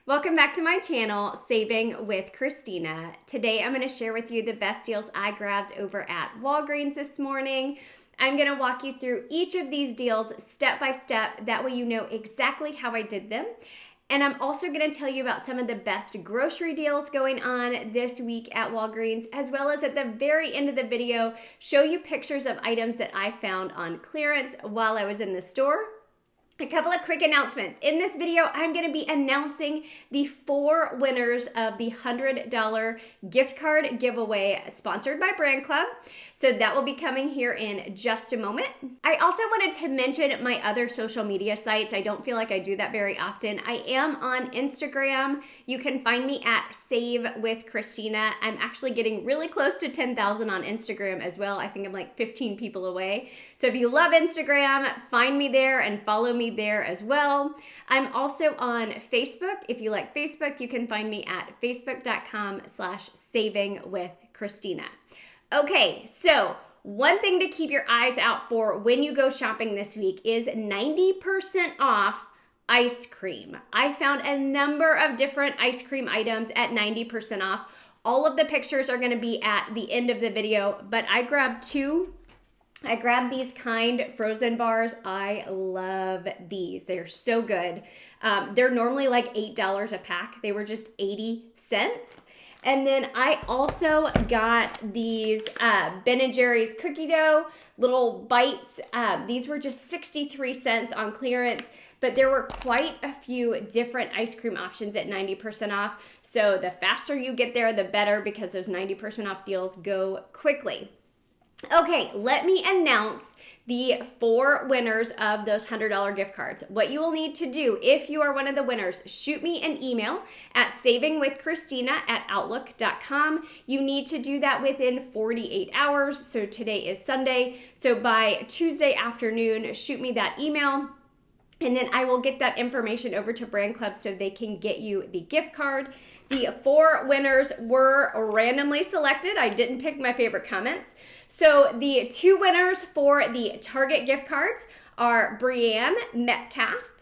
Welcome back to my channel, Saving with Christina. Today I'm going to share with you the best deals I grabbed over at Walgreens this morning. I'm going to walk you through each of these deals step by step. That way you know exactly how I did them. And I'm also going to tell you about some of the best grocery deals going on this week at Walgreens, as well as at the very end of the video, show you pictures of items that I found on clearance while I was in the store. A couple of quick announcements. In this video, I'm going to be announcing the 4 winners of the $100 gift card giveaway sponsored by Brand Club. So that will be coming here in just a moment. I also wanted to mention my other social media sites. I don't feel like I do that very often. I am on Instagram. You can find me at Save with Christina. I'm actually getting really close to 10,000 on Instagram as well. I think I'm like 15 people away. So if you love Instagram, find me there and follow me there as well. I'm also on Facebook. If you like Facebook, you can find me at facebook.com/savingwithchristina. Okay, so one thing to keep your eyes out for when you go shopping this week is 90% off ice cream. I found a number of different ice cream items at 90% off. All of the pictures are going to be at the end of the video, but I grabbed two. I grabbed these Kind frozen bars. I love these. They're so good. They're normally like $8 a pack. They were just 80 cents. And then I also got these Ben & Jerry's cookie dough, little bites. These were just 63 cents on clearance, but there were quite a few different ice cream options at 90% off. So the faster you get there, the better, because those 90% off deals go quickly. Okay, let me announce the 4 winners of those $100 gift cards. What you will need to do if you are one of the winners, shoot me an email at savingwithchristina@outlook.com. You need to do that within 48 hours. So today is Sunday. So by Tuesday afternoon, shoot me that email. And then I will get that information over to Brand Club so they can get you the gift card. The 4 winners were randomly selected. I didn't pick my favorite comments. So the 2 winners for the Target gift cards are Brianne Metcalf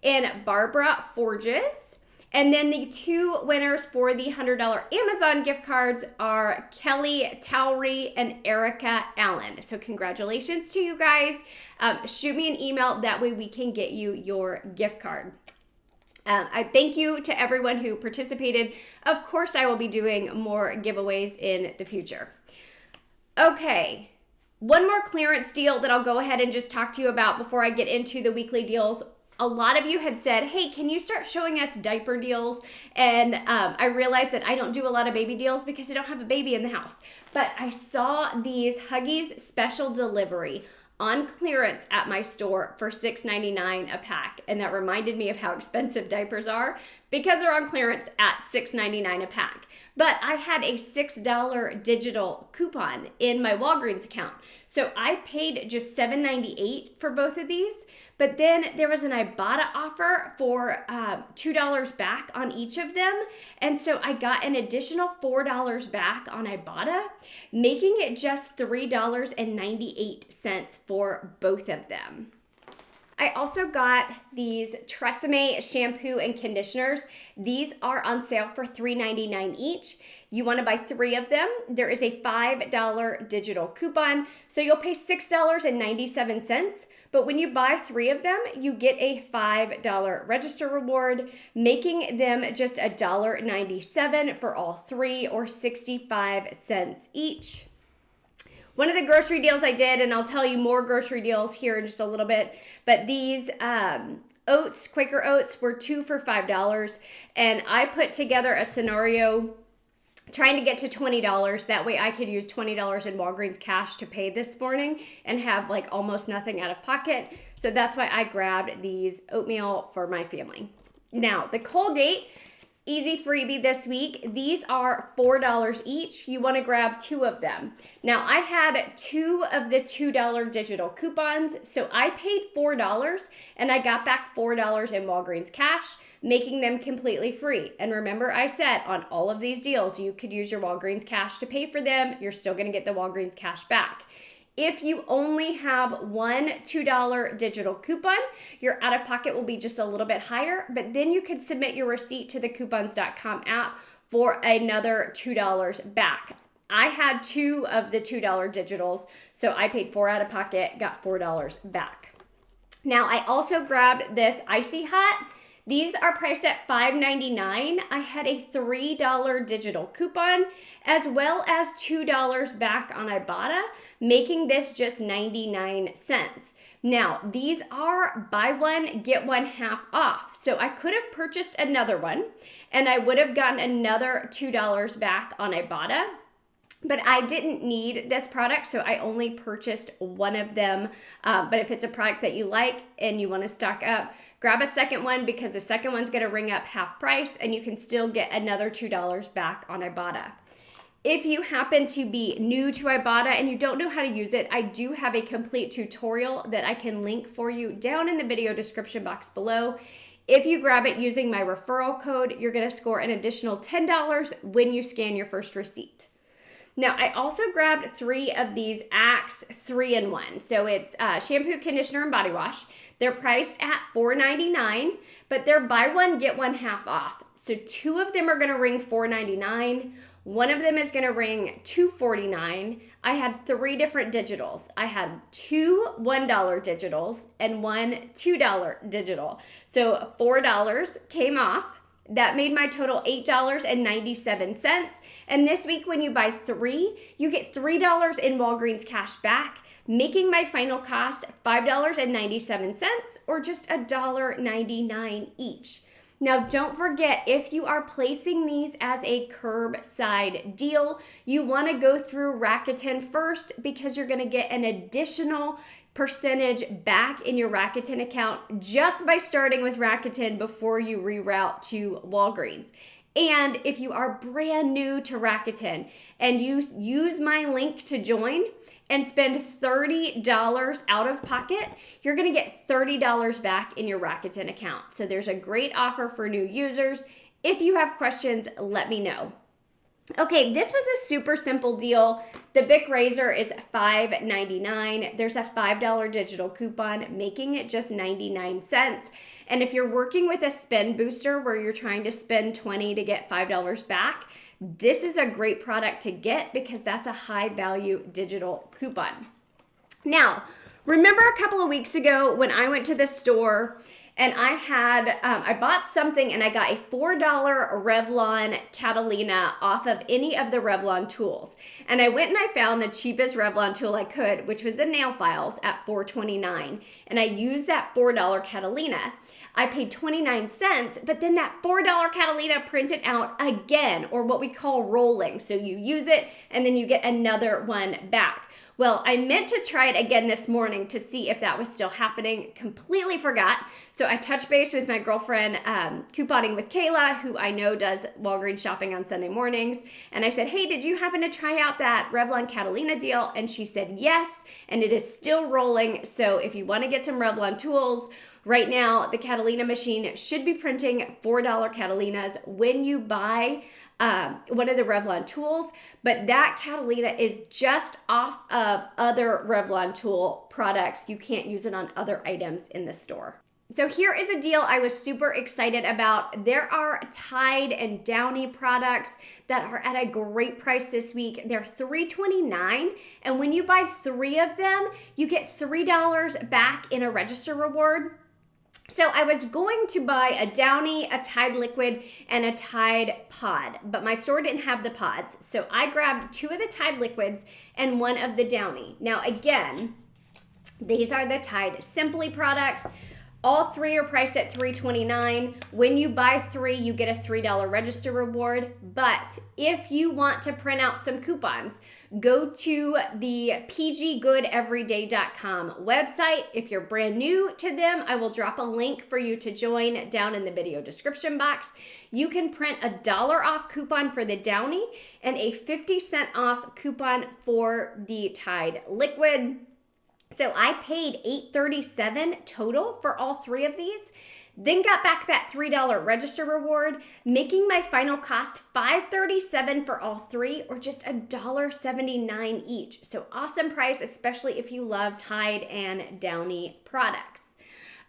and Barbara Forges. And then the 2 winners for the $100 Amazon gift cards are Kelly Towery and Erica Allen. So congratulations to you guys. Shoot me an email. That way we can get you your gift card. I thank you to everyone who participated. Of course, I will be doing more giveaways in the future. Okay, one more clearance deal that I'll go ahead and just talk to you about before I get into the weekly deals. A lot of you had said, hey, can you start showing us diaper deals? And I realized that I don't do a lot of baby deals because I don't have a baby in the house. But I saw these Huggies special delivery on clearance at my store for $6.99 a pack. And that reminded me of how expensive diapers are because they're on clearance at $6.99 a pack. But I had a $6 digital coupon in my Walgreens account. So I paid just $7.98 for both of these. But then there was an Ibotta offer for $2 back on each of them. And so I got an additional $4 back on Ibotta, making it just $3.98 for both of them. I also got these Tresemme shampoo and conditioners. These are on sale for $3.99 each. You want to buy 3 of them. There is a $5 digital coupon, so you'll pay $6.97. But when you buy 3 of them, you get a $5 register reward, making them just $1.97 for all 3, or 65 cents each. One of the grocery deals I did, and I'll tell you more grocery deals here in just a little bit, but these oats, Quaker oats, were 2 for $5, and I put together a scenario trying to get to $20. That way I could use $20 in Walgreens cash to pay this morning and have like almost nothing out of pocket. So that's why I grabbed these oatmeal for my family. Now, the Colgate easy freebie this week. These are $4 each. You want to grab 2 of them. Now, I had 2 of the $2 digital coupons, so I paid $4 and I got back $4 in Walgreens cash, making them completely free. And remember, I said on all of these deals, you could use your Walgreens cash to pay for them. You're still going to get the Walgreens cash back. If you only have one $2 digital coupon, your out-of-pocket will be just a little bit higher, but then you could submit your receipt to the coupons.com app for another $2 back. I had 2 of the $2 digitals, so I paid 4 out of pocket, got $4 back. Now, I also grabbed this Icy Hot. These are priced at $5.99. I had a $3 digital coupon as well as $2 back on Ibotta, making this just 99 cents. Now, these are buy one, get one half off. So I could have purchased another one and I would have gotten another $2 back on Ibotta. But I didn't need this product, so I only purchased one of them. But if it's a product that you like and you want to stock up, grab a second one because the second one's going to ring up half price and you can still get another $2 back on Ibotta. If you happen to be new to Ibotta and you don't know how to use it, I do have a complete tutorial that I can link for you down in the video description box below. If you grab it using my referral code, you're going to score an additional $10 when you scan your first receipt. Now, I also grabbed 3 of these Axe 3-in-1. So it's shampoo, conditioner, and body wash. They're priced at $4.99, but they're buy one, get one half off. So 2 of them are going to ring $4.99. One of them is going to ring $2.49. I had 3 different digitals. I had 2 $1 digitals and 1 $2 digital. So $4 came off. That made my total $8.97. And this week, when you buy 3, you get $3 in Walgreens cash back, making my final cost $5.97 or just $1.99 each. Now, don't forget, if you are placing these as a curbside deal, you want to go through Rakuten first because you're going to get an additional percentage back in your Rakuten account just by starting with Rakuten before you reroute to Walgreens. And if you are brand new to Rakuten and you use my link to join and spend $30 out of pocket, you're going to get $30 back in your Rakuten account. So there's a great offer for new users. If you have questions, let me know. Okay, this was a super simple deal. The Bic razor is $5.99. There's a $5 digital coupon, making it just 99 cents. And if you're working with a spend booster where you're trying to spend $20 to get $5 back, this is a great product to get because that's a high value digital coupon. Now, remember a couple of weeks ago when I went to the store and I bought something and I got a $4 Revlon Catalina off of any of the Revlon tools. And I went and I found the cheapest Revlon tool I could, which was the nail files at $4.29. And I used that $4 Catalina. I paid 29 cents, but then that $4 Catalina printed out again, or what we call rolling. So you use it and then you get another one back. Well, I meant to try it again this morning to see if that was still happening. Completely forgot. So I touched base with my girlfriend, couponing with Kayla, who I know does Walgreens shopping on Sunday mornings. And I said, hey, did you happen to try out that Revlon Catalina deal? And she said yes, and it is still rolling. So if you want to get some Revlon tools, right now the Catalina machine should be printing $4 Catalinas when you buy one of the Revlon tools, but that Catalina is just off of other Revlon tool products. You can't use it on other items in the store. So here is a deal I was super excited about. There are Tide and Downy products that are at a great price this week. They're $3.29, and when you buy 3 of them, you get $3 back in a register reward. So I was going to buy a Downy, a Tide liquid, and a Tide pod, but my store didn't have the pods. So I grabbed 2 of the Tide liquids and 1 of the Downy. Now again, these are the Tide Simply products. All 3 are priced at $3.29. When you buy 3, you get a $3 register reward. But if you want to print out some coupons, go to the pggoodeveryday.com website. If you're brand new to them, I will drop a link for you to join down in the video description box. You can print a $1 off coupon for the Downy and a 50-cent off coupon for the Tide liquid. So I paid $8.37 total for all 3 of these. then got back that $3 register reward, making my final cost $5.37 for all three, or just $1.79 each. So awesome price, especially if you love Tide and Downy products.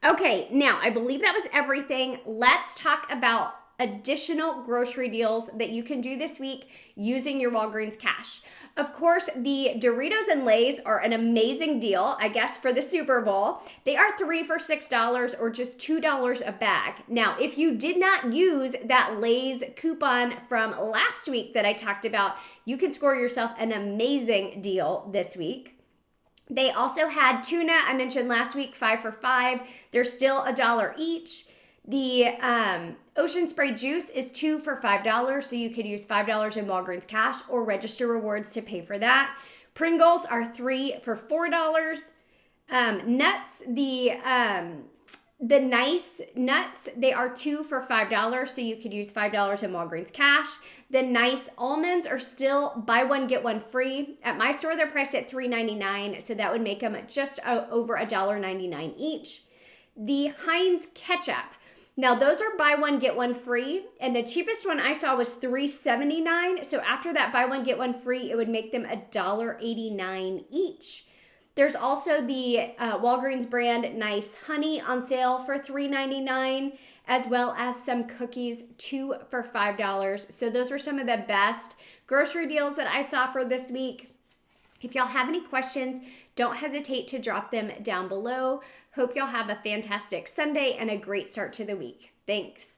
Okay, now I believe that was everything. Let's talk about additional grocery deals that you can do this week using your Walgreens cash. Of course, the Doritos and Lay's are an amazing deal, I guess, for the Super Bowl. They are 3 for $6 or just $2 a bag. Now, if you did not use that Lay's coupon from last week that I talked about, you can score yourself an amazing deal this week. They also had tuna, I mentioned last week, 5 for $5. They're still $1 each. The Ocean Spray juice is 2 for $5, so you could use $5 in Walgreens cash or register rewards to pay for that. Pringles are 3 for $4. Nuts, the Nice nuts, they are 2 for $5, so you could use $5 in Walgreens cash. The Nice almonds are still buy one, get one free. At my store, they're priced at $3.99, so that would make them just over $1.99 each. The Heinz ketchup. Now, those are buy one, get one free, and the cheapest one I saw was $3.79. So after that buy one, get one free, it would make them $1.89 each. There's also the Walgreens brand Nice Honey on sale for $3.99, as well as some cookies, 2 for $5. So those were some of the best grocery deals that I saw for this week. If y'all have any questions, don't hesitate to drop them down below. Hope y'all have a fantastic Sunday and a great start to the week. Thanks.